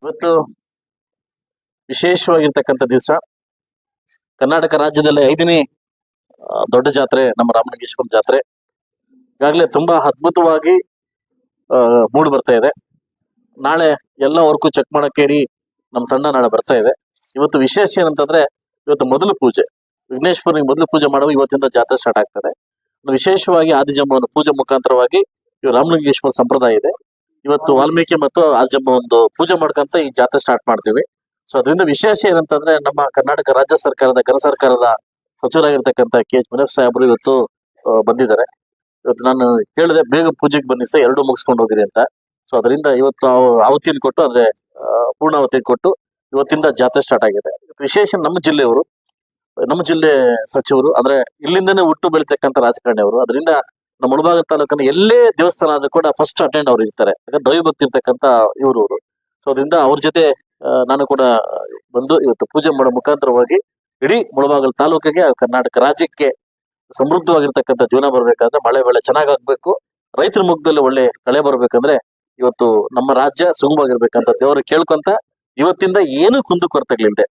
ಇವತ್ತು ವಿಶೇಷವಾಗಿರ್ತಕ್ಕಂಥ ದಿವಸ. ಕರ್ನಾಟಕ ರಾಜ್ಯದಲ್ಲಿ 5ನೇ ದೊಡ್ಡ ಜಾತ್ರೆ ನಮ್ಮ ರಾಮಲಿಂಗೇಶ್ವರ ಜಾತ್ರೆ. ಈಗಾಗಲೇ ತುಂಬಾ ಅದ್ಭುತವಾಗಿ ಮೂಡ್ ಬರ್ತಾ ಇದೆ. ನಾಳೆ ಎಲ್ಲ ವರ್ಕು ಚೆಕ್ ಮಾಡಕ್ಕೆ ನಮ್ಮ ತಂಡ ನಾಳೆ ಬರ್ತಾ ಇದೆ. ಇವತ್ತು ವಿಶೇಷ ಏನಂತಂದ್ರೆ, ಇವತ್ತು ಮೊದಲು ಪೂಜೆ, ವಿಘ್ನೇಶ್ವರನಿಗೆ ಮೊದಲು ಪೂಜೆ ಮಾಡುವ ಇವತ್ತಿಂದ ಜಾತ್ರೆ ಸ್ಟಾರ್ಟ್ ಆಗ್ತದೆ. ವಿಶೇಷವಾಗಿ ಆದಿಜಂಬವನ್ನು ಪೂಜೆ ಮುಖಾಂತರವಾಗಿ ರಾಮಲಿಂಗೇಶ್ವರ ಸಂಪ್ರದಾಯ ಇದೆ. ಇವತ್ತು ವಾಲ್ಮೀಕಿ ಮತ್ತು ಆದಿಜಂಬ ಒಂದು ಪೂಜೆ ಮಾಡ್ಕೊಂತ ಈ ಜಾತ್ರೆ ಸ್ಟಾರ್ಟ್ ಮಾಡ್ತೀವಿ. ಸೊ ಅದರಿಂದ ವಿಶೇಷ ಏನಂತಂದ್ರೆ, ನಮ್ಮ ಕರ್ನಾಟಕ ರಾಜ್ಯ ಸರ್ಕಾರದ ಘನ ಸರ್ಕಾರದ ಸಚಿವರಾಗಿರ್ತಕ್ಕಂಥ KH ಮುನಿಯಪ್ಪ ಸಾಹೇಬರು ಇವತ್ತು ಬಂದಿದ್ದಾರೆ. ಇವತ್ತು ನಾನು ಕೇಳಿದೆ, ಬೇಗ ಪೂಜೆಗೆ ಬನ್ನಿ ಸರ್, 2 ಮುಗಿಸ್ಕೊಂಡು ಹೋಗಿರಿ ಅಂತ. ಸೊ ಅದರಿಂದ ಇವತ್ತು ಆವತಿಯನ್ನು ಕೊಟ್ಟು, ಅಂದ್ರೆ ಪೂರ್ಣಾವತಿಯನ್ನು ಕೊಟ್ಟು ಇವತ್ತಿಂದ ಜಾತ್ರೆ ಸ್ಟಾರ್ಟ್ ಆಗಿದೆ. ವಿಶೇಷ ನಮ್ಮ ಜಿಲ್ಲೆಯವರು, ನಮ್ಮ ಜಿಲ್ಲೆ ಸಚಿವರು, ಅಂದ್ರೆ ಇಲ್ಲಿಂದನೇ ಹುಟ್ಟು ಬೆಳಿತಕ್ಕಂಥ ರಾಜಕಾರಣಿ ಅವರು. ಅದರಿಂದ ನಮ್ಮ ಮುಳಬಾಗಿಲು ತಾಲೂಕಿನ ಎಲ್ಲೇ ದೇವಸ್ಥಾನ ಆದ್ರೂ ಕೂಡ ಫಸ್ಟ್ ಅಟೆಂಡ್ ಅವ್ರು ಇರ್ತಾರೆ. ಯಾಕಂದ್ರೆ ದೈವಭಕ್ತಿ ಇರ್ತಕ್ಕಂಥ ಇವರು. ಸೊ ಅದರಿಂದ ಅವ್ರ ಜೊತೆ ನಾನು ಕೂಡ ಬಂದು ಇವತ್ತು ಪೂಜೆ ಮಾಡೋ ಮುಖಾಂತರವಾಗಿ ಇಡೀ ಮುಳಬಾಗಿಲು ತಾಲೂಕಿಗೆ, ಕರ್ನಾಟಕ ರಾಜ್ಯಕ್ಕೆ ಸಮೃದ್ಧವಾಗಿರ್ತಕ್ಕಂಥ ಜೀವನ ಬರ್ಬೇಕಾದ್ರೆ, ಮಳೆ ಬೆಳೆ ಚೆನ್ನಾಗಾಗ್ಬೇಕು, ರೈತರ ಮುಖದಲ್ಲಿ ಒಳ್ಳೆ ಕಳೆ ಬರ್ಬೇಕಂದ್ರೆ ಇವತ್ತು ನಮ್ಮ ರಾಜ್ಯ ಸುಗಮವಾಗಿರ್ಬೇಕಂತ ದೇವರು ಕೇಳ್ಕೊಂತ ಇವತ್ತಿಂದ ಏನು ಕುಂದು ಕೊರತೆಗಳಿಲ್ಲದೆ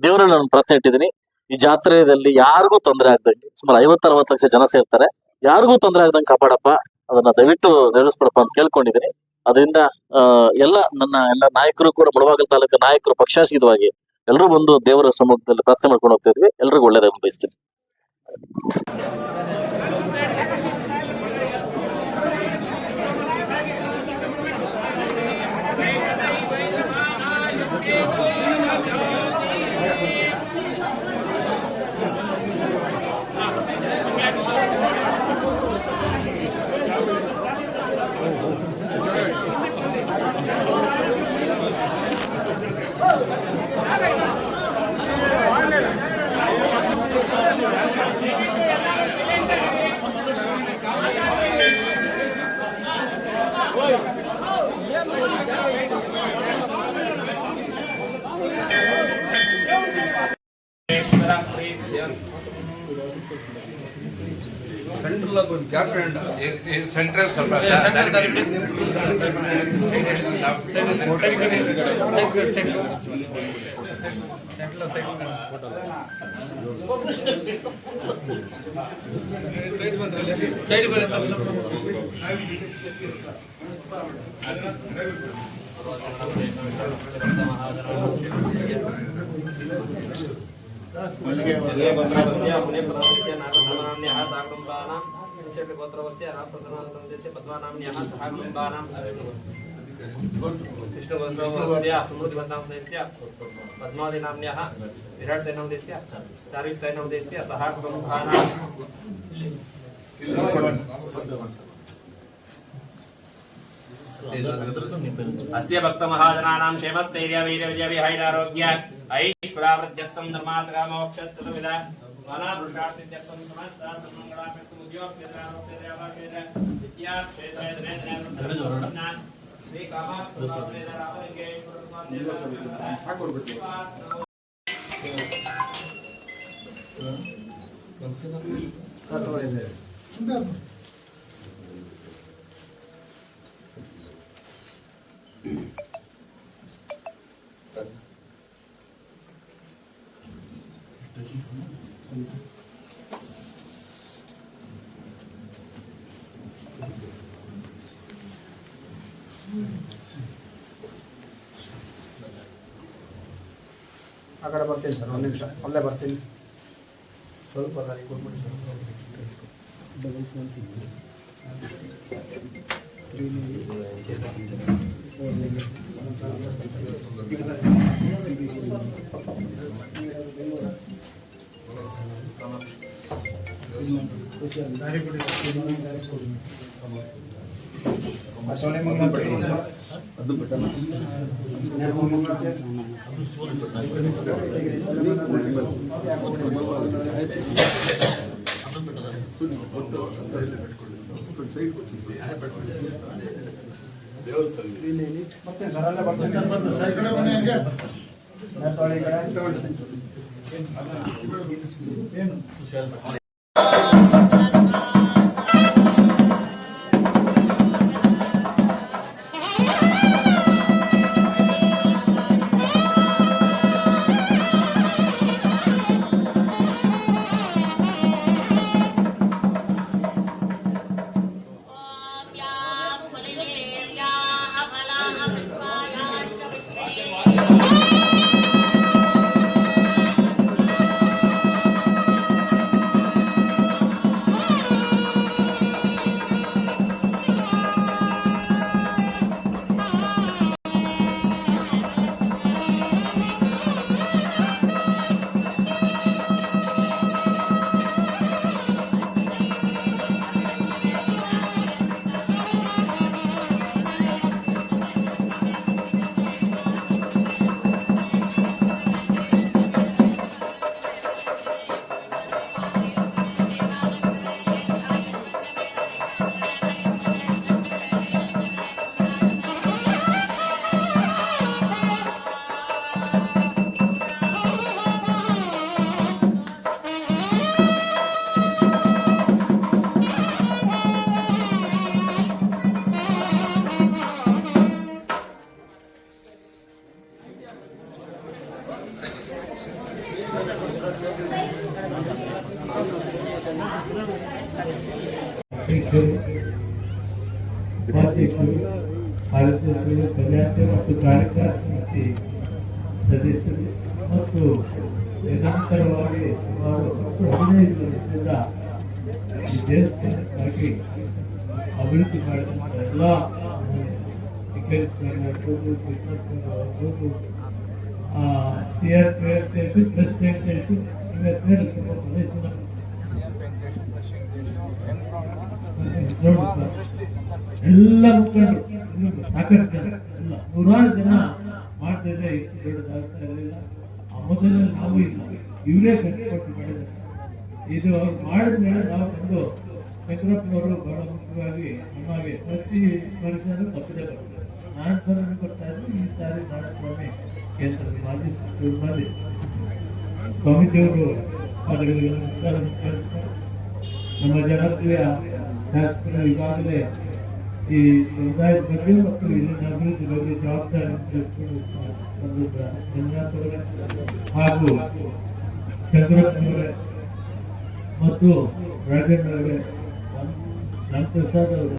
ದೇವರಲ್ಲಿ ನಾನು ಪ್ರಾರ್ಥನೆ ಇಟ್ಟಿದ್ದೀನಿ. ಈ ಜಾತ್ರೆಯಲ್ಲಿ ಯಾರಿಗೂ ತೊಂದರೆ ಆಗ್ದಂಗೆ, ಸುಮಾರು 50-60 ಲಕ್ಷ ಜನ ಸೇರ್ತಾರೆ, ಯಾರಿಗೂ ತೊಂದರೆ ಆಗ್ದಂಗೆ ಕಾಪಾಡಪ್ಪ, ಅದನ್ನ ದಯವಿಟ್ಟು ನೆರವೇರಿಸ್ಬಿಡಪ್ಪ ಅಂತ ಕೇಳ್ಕೊಂಡಿದ್ದೀನಿ. ಅದರಿಂದ ನನ್ನ ಎಲ್ಲ ನಾಯಕರು ಕೂಡ, ಮುಳಬಾಗಿಲು ತಾಲೂಕು ನಾಯಕರು ಪಕ್ಷಾತೀತವಾಗಿ ಎಲ್ಲರೂ ಬಂದು ದೇವರ ಸಮ್ಮುಖದಲ್ಲಿ ಪ್ರಾರ್ಥನೆ ಮಾಡ್ಕೊಂಡು ಹೋಗ್ತಾ ಇದ್ವಿ. ಎಲ್ರಿಗೂ ಒಳ್ಳೇದಾಗಿ ಬಯಸ್ತೀನಿ. सेंट्रल क्या सेंट्रल समृद्धिवन्तामदेस्य पद्मावतीनाम्न्यः विराट सैन्यदेस्य चारिक सैन्यदेस्य सह कुटुम्बानां अस्य भक्तमहाजनानां क्षेमस्थैर्य वीर्यविजय विहायणारोग्य ऐश्वर्यावृद्ध्यर्थं धर्मार्थकामोक्षचतुर्विध मालाभूषार्थित्यर्थं समस्तासन्मङ्गलार्थं उद्योगक्षेत्रारोग्यदेवाक्षेत्र विद्याक्षेत्रे धनेन्द्रनाथ श्री कामाक्षेत्र रामलिंगेश्वर ಆ ಕಡೆ ಬರ್ತೀನಿ ಸರ್, 1 ನಿಮಿಷ ಅಲ್ಲೇ ಬರ್ತೀನಿ. ಸ್ವಲ್ಪ ದಾರಿ ಕೊಟ್ಬಿಡಿ ಸರ್. 776 ಮತ್ತೆ ಸರಲ್ಲ ಬರ್ತೀನಿ ಉಪಾಧ್ಯಕ್ಷರು ಭಾರತೀಯ ಸೇವಾ ಕಲ್ಯಾಣ ಮತ್ತು ಕಾರ್ಯಕ್ರಮ ಸಮಿತಿ ಸದಸ್ಯರು ಮತ್ತು ನಿರಂತರವಾಗಿ ಸುಮಾರು 15 ವರ್ಷದಿಂದ ಈ ದೇವಸ್ಥಾನಕ್ಕಾಗಿ ಅಭಿವೃದ್ಧಿ ಮಾಡಿದಂಥ ಎಲ್ಲ ಆಗ್ಬೋದು CRPF ಪ್ರೆಸ್ ವೆಂಕಟೇಶು ಇವತ್ತೆಲ್ಲ ತುಂಬ ಪ್ರದೇಶನ ಎಲ್ಲ ಮುಖಂಡರು ಸಾಕಷ್ಟು ಜನ ಎಲ್ಲ ನೂರಾರು ಜನ ಮಾಡ್ತಿದ್ರೆ ಇಷ್ಟು ದೊಡ್ಡದಾಗ್ತಾ ಇರಲಿಲ್ಲ. ಆ ಮೊದಲಲ್ಲಿ ನಾವು ಇಲ್ಲ, ಇವರೇ ಕಟ್ಟಿಕೊಟ್ಟು ಮಾಡಿದ್ದಾರೆ. ಇದು ಅವ್ರು ಮಾಡಿದ ಮೇಲೆ ನಾವು ಬಂದು ಶಂಕರಪ್ಪನವರು ಬಹಳ ಮುಖ್ಯವಾಗಿ ನಮಗೆ ಪ್ರತಿ ವರ್ಷನೂ ತಪ್ಪದೆ ಬರ್ತಾರೆ. ನಾನು ಸ್ವಾಮಿ ಬರ್ತಾ ಇದ್ದು ಈ ಸಾರಿ ನಾರಾಯಣಸ್ವಾಮಿ ಕೇಂದ್ರದ ಮಾಜಿ ಸಚಿವರು ಮಾಡಿ ಸ್ವಾಮೀಜಿಯವರು ಪದಗಳಿಗೆ ನಮಸ್ಕಾರ ಕೇಳಿಸ್ತಾರೆ. ನಮ್ಮ ಜನಪ್ರಿಯ ಶಾಸಕರು ಈಗಾಗಲೇ ಈ ಸಮುದಾಯದ ಬಗ್ಗೆ ಮತ್ತು ಇಲ್ಲಿನ ಅಭಿವೃದ್ಧಿ ಬಗ್ಗೆ ಜವಾಬ್ದಾರಿ ಮಂಜುನಾಥ್ ಅವರೇ ಹಾಗೂ ಶಂಕರಪ್ಪನವರೇ ಮತ್ತು ರಾಜೇಂದ್ರ ಅವರೇ, ರಾಮಪ್ರಸಾದ್ ಅವರೇ,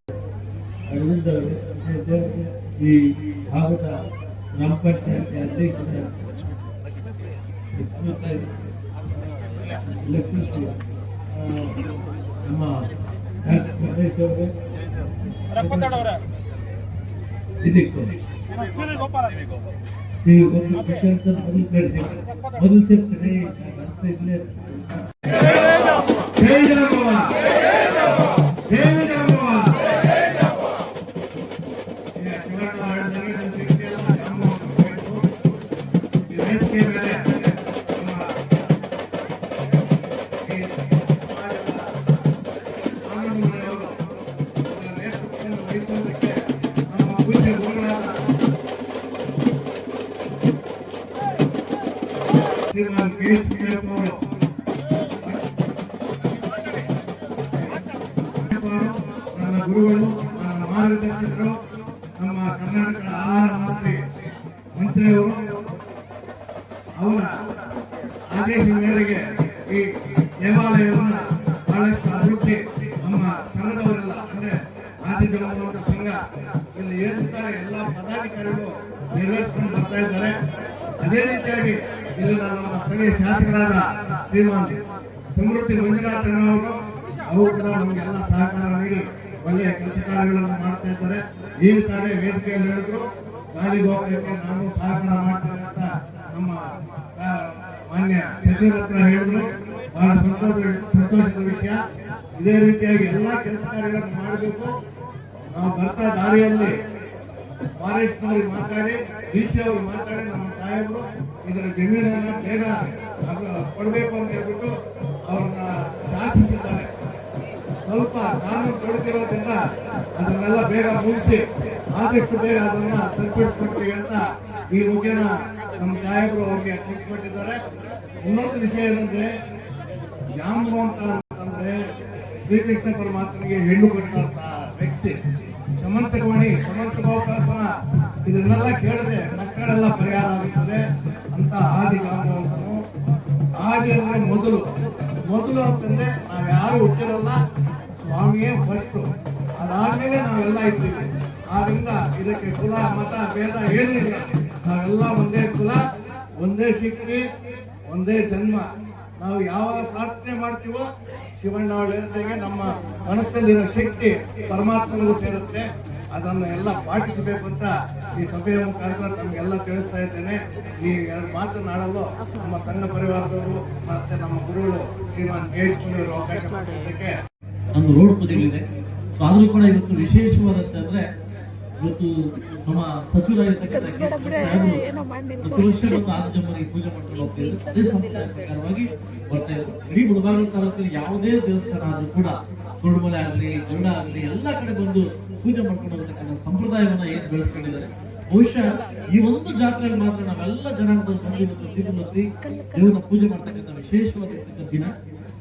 ಅರವಿಂದ್ ಅವರೇ, ಈ ಭಾಗದ ಗ್ರಾಮ ಪಂಚಾಯತಿ ಅಧ್ಯಕ್ಷರ ಲಕ್ಷ್ಮೀ ನಮ್ಮ ಗಣೇಶ್ ಅವರೇ, ಇದಕ್ಕೆ ನೀವು ಮೊದಲು ಸೇರ್ತಾರೆ ಅಂತ ಇಲ್ಲೇ ನನ್ನ ಗುರುಗಳು, ನನ್ನ ಮಾರ್ಗದರ್ಶಕರು, ನಮ್ಮ ಕರ್ನಾಟಕ ಆಹಾರ ಮಂತ್ರಿಯವರು ಅವರ ಆದೇಶದ ಮೇರೆಗೆ ಈ ದೇವಾಲಯವನ್ನು ಬಹಳಷ್ಟು ಅಭಿವೃದ್ಧಿ ನಮ್ಮ ಸಂಘದವರೆಲ್ಲ ಅಂದ್ರೆ ಆದಿಜಾಂಬವಂತ ಸಂಘ ಇಲ್ಲಿ ಏನಿರ್ತಾರೆ ಎಲ್ಲ ಪದಾಧಿಕಾರಿಗಳು ನಿರ್ವಹಿಸಿಕೊಂಡು ಬರ್ತಾ ಇದ್ದಾರೆ. ಅದೇ ರೀತಿಯಾಗಿ ಇಲ್ಲಿ ನಮ್ಮ ಸ್ಥಳೀಯ ಶಾಸಕರಾದ ಶ್ರೀಮಾನ್ ಸಮೃದ್ಧಿ ಮಂಜುನಾಥ್ ಅವರು ಕೂಡ ನಮಗೆಲ್ಲ ಸಹಕಾರ ನೀಡಿ ಒಳ್ಳೆಯ ಕೆಲಸ ಕಾರ್ಯಗಳನ್ನು ಮಾಡ್ತಾ ಇದ್ದಾರೆ. ಈಗ ತಾನೇ ವೇದಿಕೆಯಲ್ಲಿ ಹೇಳಿದ್ರು ಗಾಳಿ ಗೋಪುರಕ್ಕೆ ನಾನು ಸಹಕಾರ ಮಾಡ್ತೇನೆ ಅಂತ ನಮ್ಮ ಮಾನ್ಯ ಸಚಿವರ ಹತ್ರ ಹೇಳಿದ್ರು. ಬಹಳ ಸಂತೋಷದ ವಿಷಯ. ಇದೇ ರೀತಿಯಾಗಿ ಎಲ್ಲಾ ಕೆಲಸ ಕಾರ್ಯಗಳನ್ನು ಮಾಡಬೇಕು. ನಾವು ಬರ್ತಾ ದಾರಿಯಲ್ಲಿ ಫಾರೆಸ್ಟ್ ನವರಿಗೆ ಮಾತಾಡಿ, ಡಿಸಿ ಅವ್ರಿಗೆ ಮಾತಾಡಿ, ನಮ್ಮ ಸಾಹೇಬರು ಇದರ ಜಮೀನನ್ನ ಬೇಗ ಕೊಡಬೇಕು ಅಂತ ಹೇಳ್ಬಿಟ್ಟು ಅವ್ರನ್ನ ಶಾಸಿಸಿದ್ದಾರೆ. ಸ್ವಲ್ಪ ಕಾನೂನು ತೊಡಗಿರೋದ್ರಿಂದ ಅದನ್ನೆಲ್ಲ ಬೇಗ ಮುಗಿಸಿ ಆದಷ್ಟು ಬೇಗ ಅದನ್ನ ಸರಿಪಡಿಸ್ಕೊಡ್ತೀವಿ ಅಂತ ಈ ಮುಖೇನ ನಮ್ಮ ಸಾಹೇಬರು ಅವ್ರಿಗೆ ತಿಳಿಸ್ಕೊಟ್ಟಿದ್ದಾರೆ. ಇನ್ನೊಂದು ವಿಷಯ ಏನಂದ್ರೆ, ಜಾಂಬು ಅಂತಂದ್ರೆ ಶ್ರೀಕೃಷ್ಣ ಪರಮಾತ್ಮನಿಗೆ ಹೆಣ್ಣು ಕೊಟ್ಟಂತ ವ್ಯಕ್ತಿ. ಸಮಂತಕವಾಣಿ, ಸಮಂತಕೋಪಾಸನ ಇದನ್ನೆಲ್ಲ ಕೇಳಿದ್ರೆ ಕಷ್ಟಗಳೆಲ್ಲ ಪರಿಹಾರ ಆಗುತ್ತದೆ ಅಂತ ಆದಿ ಜಾಂಬವಂತನು. ಆದಿ ಅಂದ್ರೆ ಮೊದಲು ಅಂತಂದ್ರೆ ನಾವ್ ಯಾರು ಹುಟ್ಟಿರಲ್ಲ, ಸ್ವಾಮಿಯೇ ಫಸ್ಟ್. ಅದಾದ್ಮೇಲೆ ನಾವೆಲ್ಲ ಇದ್ದೀವಿ. ಆದ್ರಿಂದ ಇದಕ್ಕೆ ಕುಲ ಮತ ಭೇದ ಏನಿಲ್ಲ. ನಾವೆಲ್ಲ ಒಂದೇ ಕುಲ, ಒಂದೇ ಶಕ್ತಿ, ಒಂದೇ ಜನ್ಮ. ನಾವು ಯಾವಾಗ ಪ್ರಾರ್ಥನೆ ಮಾಡ್ತೀವೋ ಶಿವಣ್ಣ ಹೇಳಿದಂಗೆ ನಮ್ಮ ಮನಸ್ಸಲ್ಲಿರೋ ಶಕ್ತಿ ಪರಮಾತ್ಮನಿಗೂ ಸೇರುತ್ತೆ. ಅದನ್ನು ಎಲ್ಲ ಪಾಟಿಸಬೇಕು ಅಂತ ಈ ಸಭೆಯ ಮುಖಾಂತರ ನಮಗೆಲ್ಲ ತಿಳಿಸ್ತಾ ಇದ್ದೇನೆ. ಈ ಎರಡು ಮಾತನಾಡಲು ನಮ್ಮ ಸಂಘ ಪರಿವಾರದವರು ಮತ್ತೆ ನಮ್ಮ ಗುರುಗಳು ಶ್ರೀಮಾನ್ ಕೇಳಿಸಿಕೊಂಡು ಅವಕಾಶ ಮಾಡಿದ್ದಕ್ಕೆ ಒಂದು ರೋಡ್ ಪೂಜೆಗಳಿದೆ. ಸೊ ಆದ್ರೂ ಕೂಡ ಇವತ್ತು ವಿಶೇಷವಾದಂತೆ ಅಂದ್ರೆ ಇವತ್ತು ನಮ್ಮ ಸಚಿವರಾಗಿರ್ತಕ್ಕಂಥ ಪ್ರತಿ ವರ್ಷ ಒಂದು ಆದಿಜಮ್ಮನಿಗೆ ಪೂಜೆ ಮಾಡ್ಕೊಂಡು ಹೋಗ್ತಿದ್ರು. ಅದೇ ಸಂಪ್ರದಾಯ ಪ್ರಕಾರವಾಗಿ ಬರ್ತಾ ಇದ್ರು. ಇಡೀ ಮುಳಬಾಗಿಲು ತಾಲೂಕಲ್ಲಿ ಯಾವುದೇ ದೇವಸ್ಥಾನ ಆದ್ರೂ ಕೂಡ ಕುರುಡುಮಲೆ ಆಗ್ಲಿ, ಗರುಡ ಆಗ್ಲಿ, ಎಲ್ಲಾ ಕಡೆ ಬಂದು ಪೂಜೆ ಮಾಡ್ಕೊಂಡು ಹೋಗ್ತಕ್ಕಂಥ ಸಂಪ್ರದಾಯವನ್ನ ಏನ್ ಬೆಳೆಸ್ಕೊಂಡಿದ್ದಾರೆ. ಬಹುಶಃ ಈ ಒಂದು ಜಾತ್ರೆಯಲ್ಲಿ ಮಾತ್ರ ನಾವೆಲ್ಲ ಜನಾಂಗದವರು ಬಂದು ದೇವರ ಪೂಜೆ ಮಾಡ್ತಕ್ಕಂಥ ವಿಶೇಷವಾಗಿರ್ತಕ್ಕಂಥ ದಿನ.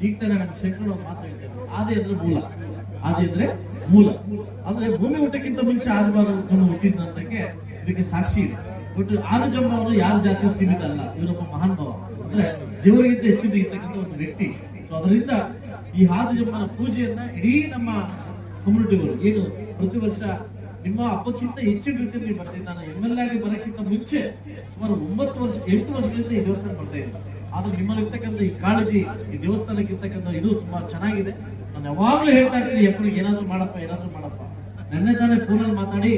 ಈಗ ತಾನೇ ನಮ್ಮ ಶಂಕರ ಮಾತಾಡ್ತಾರೆ, ಆದಿ ಅಂದ್ರೆ ಮೂಲ, ಆದಿ ಅಂದ್ರೆ ಮೂಲ ಅಂದ್ರೆ ಭೂಮಿ ಹುಟ್ಟಕ್ಕಿಂತ ಮುಂಚೆ ಆದಿಬಾರವನ್ನು ಹುಟ್ಟಿದಂತಕ್ಕೆ ಇದಕ್ಕೆ ಸಾಕ್ಷಿ ಇದೆ. ಬಟ್ ಆದಿಜಮ್ಮ ಅವರು ಯಾರ ಜಾತಿ ಸೀಮಿತ ಅಲ್ಲ, ಇವರೊಬ್ಬ ಮಹಾನ್ ಭಾವ, ಅಂದ್ರೆ ದೇವರಿಗಿಂತ ಹೆಚ್ಚಿನ ಇರ್ತಕ್ಕಂಥ ಒಂದು ವ್ಯಕ್ತಿ. ಸೊ ಅದರಿಂದ ಈ ಆದಿಜಮ್ಮನ ಪೂಜೆಯನ್ನ ಇಡೀ ನಮ್ಮ ಕಮ್ಯುನಿಟಿಗಳು ಏನು ಪ್ರತಿ ವರ್ಷ ನಿಮ್ಮ ಹಬ್ಬಕ್ಕಿಂತ ಹೆಚ್ಚಿನ ರೀತಿಯಲ್ಲಿ ಬರ್ತೀನಿ. ನಾನು MLA ಆಗಿ ಬರೋಕ್ಕಿಂತ ಮುಂಚೆ ಸುಮಾರು 8 ವರ್ಷಗಳಿಂದ ಈ ದೇವಸ್ಥಾನ ಬರ್ತಾ ಇದ್ದೆ. ಆದ್ರೆ ನಿಮ್ಮಲ್ಲಿ ಇರ್ತಕ್ಕಂಥ ಈ ಕಾಳಜಿ, ಈ ದೇವಸ್ಥಾನಕ್ಕೆ ಇರ್ತಕ್ಕಂಥ ಇದು ತುಂಬಾ ಚೆನ್ನಾಗಿದೆ. ನಾನು ಯಾವಾಗ್ಲೂ ಹೇಳ್ತಾ ಇರ್ತೀನಿ, ಎಪ್ಪಳಿಗೆ ಏನಾದ್ರು ಮಾಡಪ್ಪ. ನೆನ್ನೆ ತಾನೇ ಫೋನಲ್ಲಿ ಮಾತಾಡಿ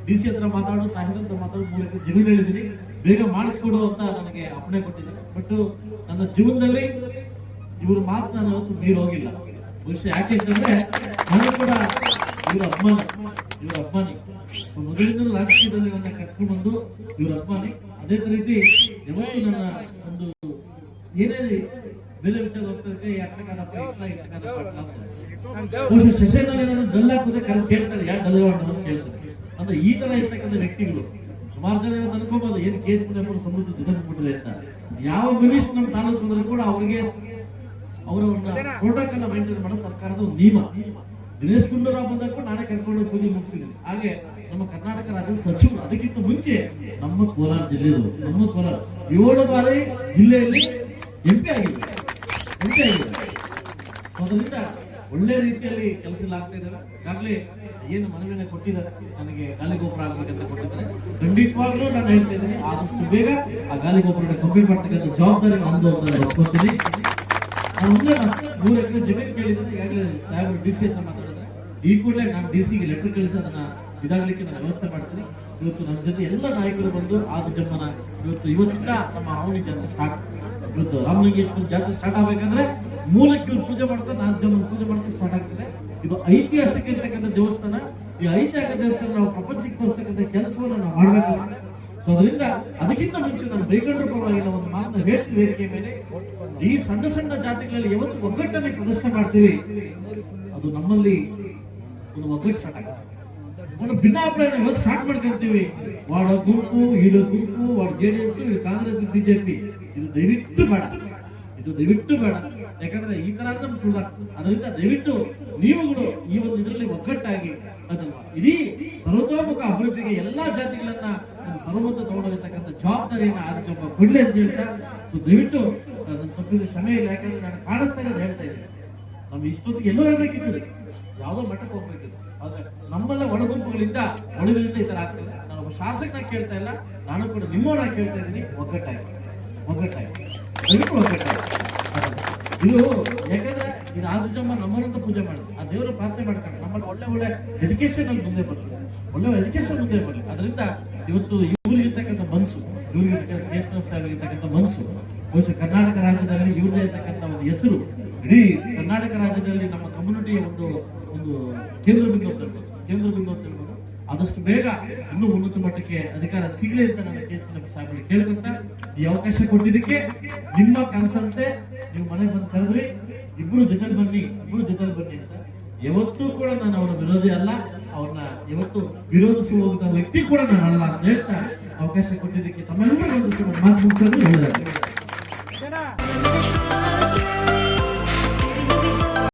DC ಹತ್ರ ಮಾತಾಡು, ಸಾಹೇಬ್ ಹತ್ರ ಮಾತಾಡು, 3 ಎಕರೆ ಜಮೀನು ಹೇಳಿದ್ದೀನಿ, ಬೇಗ ಮಾಡಿಸ್ಕೊಡು ಅಂತ ನನಗೆ ಅಪ್ಪಣೆ ಕೊಟ್ಟಿದ್ದಾರೆ. ಬಟ್ ನನ್ನ ಜೀವನದಲ್ಲಿ ಇವ್ರ ಮಾತು ನಾನು ಅವತ್ತು ಮೀರಿ ಹೋಗಿಲ್ಲ. ಬಹುಶಃ ಯಾಕೆ ಅಂತಂದ್ರೆ ನಾನು ಕೂಡ ಇವ್ರ ಅಭಿಮಾನಿ. ಮೊದಲಿಂದ ರಾಜಕೀಯದಲ್ಲಿ ನನ್ನ ಕರ್ಸ್ಕೊಂಡು ಬಂದು ಇವ್ರ ಅಭಿಮಾನಿ. ಅದೇ ರೀತಿ ಯಾವತ್ತೂ ನನ್ನ ಒಂದು ಏನೇ ಬೇರೆ ವಿಚಾರ ಹೋಗ್ತದೆ, ಯಾಕಂದಪ್ಪ ಬಹುಶಃ ಶಶೇನಲ್ಲಿ ಏನಾದ್ರು ಡಲ್ ಹಾಕೋದೇ ಕೇಳ್ತಾರೆ, ಯಾರು ಡಲ್ ಅಂತ ಕೇಳ್ತಾರೆ. ಅಂದ್ರೆ ಈ ತರ ಇರ್ತಕ್ಕಂಥ ವ್ಯಕ್ತಿಗಳು ಸುಮಾರು ಜನ ಅನ್ಕೋಬಹುದು, ಏನ್ ಕೇಜ್ ಪುಣ್ಯಪುರ ಸಮೃದ್ಧಿ ದಿನಬಿಟ್ರೆ ಅಂತ. ಯಾವ ಮಿನಿಸ್ಟರ್ ನಮ್ಮ ತಾಲೂಕು ಬಂದ್ರೆ ಕೂಡ ಅವರಿಗೆ ಅವರ ಒಂದು ಪ್ರೋಟೋಕಾಲ್ ಮೈಂಟೈನ್ ಮಾಡೋ ಸರ್ಕಾರದ ಒಂದು ನಿಯಮ. ದಿನೇಶ್ ಗುಂಡೂರಾವ್ ಬಂದಾಗ ಕೂಡ ನಾನೇ ಕರ್ಕೊಂಡು ಪೂಜೆ ಮುಗಿಸಿದ್ದೀನಿ. ಹಾಗೆ ನಮ್ಮ ಕರ್ನಾಟಕ ರಾಜ್ಯದ ಸಚಿವರು ಅದಕ್ಕಿಂತ ಮುಂಚೆ ನಮ್ಮ ಕೋಲಾರ ಜಿಲ್ಲೆಯವರು, ನಮ್ಮ ಕೋಲಾರ 7 ಬಾರಿ ಜಿಲ್ಲೆಯಲ್ಲಿ MP ಆಗಿದೆ. ಅದರಿಂದ ಒಳ್ಳೆ ರೀತಿಯಲ್ಲಿ ಕೆಲಸಗಳಾಗ್ತಾ ಇದ್ದಾರೆ. ಈಗಾಗಲೇ ಏನು ಮನವಿಯನ್ನು ಕೊಟ್ಟಿದ್ದಾರೆ, ನನಗೆ ಗಾಲಿಗೋಪುರ ಆಗ್ಬೇಕಂತ ಕೊಟ್ಟಿದ್ದಾರೆ. ಖಂಡಿತವಾಗ್ಲೂ ನಾನು ಹೇಳ್ತಾ ಇದ್ದೀನಿ, ಆದಷ್ಟು ಬೇಗ ಆ ಗಾಲಿಗೋಪುರ ಕಂಪ್ಲೀಟ್ ಮಾಡ್ತಕ್ಕಂಥ ಜವಾಬ್ದಾರಿ ನಂದು ಅಂತ ನಾನು ಒಪ್ಕೊತೀನಿ. ನಾನು ಮುಂದೆ 3 ಎಕರೆ ಜಮೀನು ಕೇಳಿದ್ರೆ ಈಗಾಗಲೇ ಸಾಹೇಬರು DC ಹತ್ರ ಮಾತಾಡಿದ್ರೆ ಈ ಕೂಡಲೇ ನಾನು DC ಗೆ ಲೆಟರ್ ಕಳಿಸಿ ಅದನ್ನ ಇದಾಗಲಿಕ್ಕೆ ನಾನು ವ್ಯವಸ್ಥೆ ಮಾಡ್ತೀನಿ. ಇವತ್ತು ನಮ್ಮ ಜೊತೆ ಎಲ್ಲ ನಾಯಕರು ಬಂದು ಆದಿಜಮ್ಮನ ಇವತ್ತಿಂದ ನಮ್ಮ ಅವನಿ ಜಾತ್ರೆ ಸ್ಟಾರ್ಟ್. ಇವತ್ತು ರಾಮಲಿಂಗೇಶ್ವರ ಜಾತ್ರೆ ಸ್ಟಾರ್ಟ್ ಆಗ್ಬೇಕಂದ್ರೆ ಮೂಲಕ್ಕೆ ಇವ್ರು ಪೂಜೆ ಮಾಡ್ಕೊಂಡು ಆದಿಜಮ್ಮನ ಪೂಜೆ ಮಾಡ್ಕೊಂಡು ಸ್ಟಾರ್ಟ್ ಆಗ್ತದೆ. ಇದು ಐತಿಹಾಸಿಕ ಇರ್ತಕ್ಕಂಥ ದೇವಸ್ಥಾನ. ಈ ಐತಿಹಾಸಿಕ ದೇವಸ್ಥಾನ ನಾವು ಪ್ರಪಂಚಕ್ಕೆ ತೋರಿಸ್ತಕ್ಕಂಥ ಕೆಲಸವನ್ನು ನಾವು ಮಾಡಬೇಕು. ಸೊ ಅದರಿಂದ ಅದಕ್ಕಿಂತ ಮುಂಚೆ ನಾನು ಬೈಗಂಡ್ರ ಪರವಾಗಿಲ್ಲ ಒಂದು ಮಾತನ್ನು ಹೇಳ್ತೀವಿ ವೇದಿಕೆ ಮೇಲೆ. ಈ ಸಣ್ಣ ಜಾತಿಗಳಲ್ಲಿ ಯಾವತ್ತು ಒಗ್ಗಟ್ಟನ್ನೇ ಪ್ರದರ್ಶನ ಮಾಡ್ತೀವಿ, ಅದು ನಮ್ಮಲ್ಲಿ ಒಂದು ಒಗ್ಗಟ್ಟು ಸ್ಟಾರ್ಟ್ ಆಗುತ್ತೆ. ಒಂದು ಭಿನ್ನಾಭಿಪ್ರಾಯ ಇವತ್ತು ಸ್ಟಾರ್ಟ್ ಮಾಡ್ಕೊಂತೀವಿ. ವಾಡ ಗುಂಪು, ಈಡು ಗುಂಪು, ವಾಡ JDS, ಕಾಂಗ್ರೆಸ್, BJP, ಇದು ದಯವಿಟ್ಟು ಬೇಡ. ಯಾಕಂದ್ರೆ ಈ ತರ ಅದರಿಂದ ದಯವಿಟ್ಟು ನೀವುಗಳು ಈ ಒಂದು ಇದರಲ್ಲಿ ಒಗ್ಗಟ್ಟಾಗಿ ಅದಲ್ವಾ ಇಡೀ ಸರ್ವತೋಮುಖ ಅಭಿವೃದ್ಧಿಗೆ ಎಲ್ಲಾ ಜಾತಿಗಳನ್ನ ಒಂದು ಸರ್ವೋತ್ತ ತಗೊಂಡಿರ್ತಕ್ಕಂಥ ಜವಾಬ್ದಾರಿಯನ್ನ ಆದಿಜಮ್ಮ ಕೊಡ್ಲಿ ಅಂತ ಹೇಳ್ತಾ. ಸೊ ದಯವಿಟ್ಟು ನನ್ನ ತಪ್ಪಿದ ಕ್ಷಮೆ ಇಲ್ಲ. ಯಾಕಂದ್ರೆ ನಾನು ಕಾಣಿಸ್ತಾ ಇರೋದು ಹೇಳ್ತಾ ಇದ್ದೀನಿ, ನಮ್ಗೆ ಇಷ್ಟೊತ್ತಿಗೆ ಎಲ್ಲೋ ಇರ್ಬೇಕಿತ್ತು, ಯಾವುದೋ ಮಟ್ಟಕ್ಕೆ ಹೋಗ್ಬೇಕಿತ್ತು. ಆದ್ರೆ ನಮ್ಮೆಲ್ಲ ಒಳಗುಂಪುಗಳಿಂದ ಈ ತರ ಆಗ್ತದೆ. ನಾನು ಒಬ್ಬ ಶಾಸಕನಾಗಿ ಕೇಳ್ತಾ ಇಲ್ಲ, ನಾನು ಕೂಡ ನಿಮ್ಮವರಾಗಿ ಕೇಳ್ತಾ ಇದ್ದೀನಿ, ಒಗ್ಗಟ್ಟಾಗಿ ಇದು ಯಾಕಂದ್ರೆ ಇದು ಆದಿಜಮ್ಮ ನಮ್ಮನ್ನಂತ ಪೂಜೆ ಮಾಡಿದ್ರು, ಆ ದೇವರ ಪ್ರಾರ್ಥನೆ ಮಾಡ್ತಾರೆ ನಮ್ಮಲ್ಲಿ ಒಳ್ಳೆ ಎಜುಕೇಶನ್ ಅಲ್ಲಿ ಮುಂದೆ ಬರ್ತದೆ, ಒಳ್ಳೆ ಎಜುಕೇಶನ್ ಮುಂದೆ ಬರಲಿ. ಅದರಿಂದ ಇವತ್ತು ಇವ್ರಿಗಿರ್ತಕ್ಕಂಥ ಮನಸ್ಸು, ಇವ್ರಿಗಿರ್ತಕ್ಕಂಥ ಮನಸ್ಸು ಬಹುಶಃ ಕರ್ನಾಟಕ ರಾಜ್ಯದಲ್ಲಿ ಇವ್ರದೇ ಇರ್ತಕ್ಕಂಥ ಒಂದು ಹೆಸರು ಇಡೀ ಕರ್ನಾಟಕ ರಾಜ್ಯದಲ್ಲಿ ನಮ್ಮ ಕಮ್ಯುನಿಟಿಯ ಒಂದು ಕೇಂದ್ರ ಬಿಂದು ಅಂತ ಹೇಳ್ಬೋದು. ಆದಷ್ಟು ಬೇಗ ಇನ್ನೂ ಉನ್ನತ ಮಟ್ಟಕ್ಕೆ ಅಧಿಕಾರ ಸಿಗಲಿ ಅಂತ ನನ್ನ ಸಾಹೇಬರಿಗೆ ಕೇಳ್ಕೊಂತ ಈ ಅವಕಾಶ ಕೊಟ್ಟಿದ್ದಕ್ಕೆ ನಿಮ್ಮ ಕನಸಂತೆ ನೀವು ಮನೆಗೆ ಬಂದು ಕರೆದ್ರಿ, ಇಬ್ರು ಜೊತೆಲಿ ಬನ್ನಿ ಅಂತ. ಯಾವತ್ತೂ ಕೂಡ ನಾನು ಅವರ ವಿರೋಧಿ ಅಲ್ಲ, ಅವ್ರನ್ನ ಯಾವತ್ತು ವಿರೋಧಿಸುವ ವ್ಯಕ್ತಿ ಕೂಡ ನಾನು ಅಲ್ಲ ಅಂತ ಹೇಳ್ತಾ ಅವಕಾಶ ಕೊಟ್ಟಿದ್ದಕ್ಕೆ ತಮ್ಮೆಲ್ಲರೂ ಒಂದು ಮಾತು ಮುಗಿಸಲು ಹೇಳಿದ್ದಾರೆ.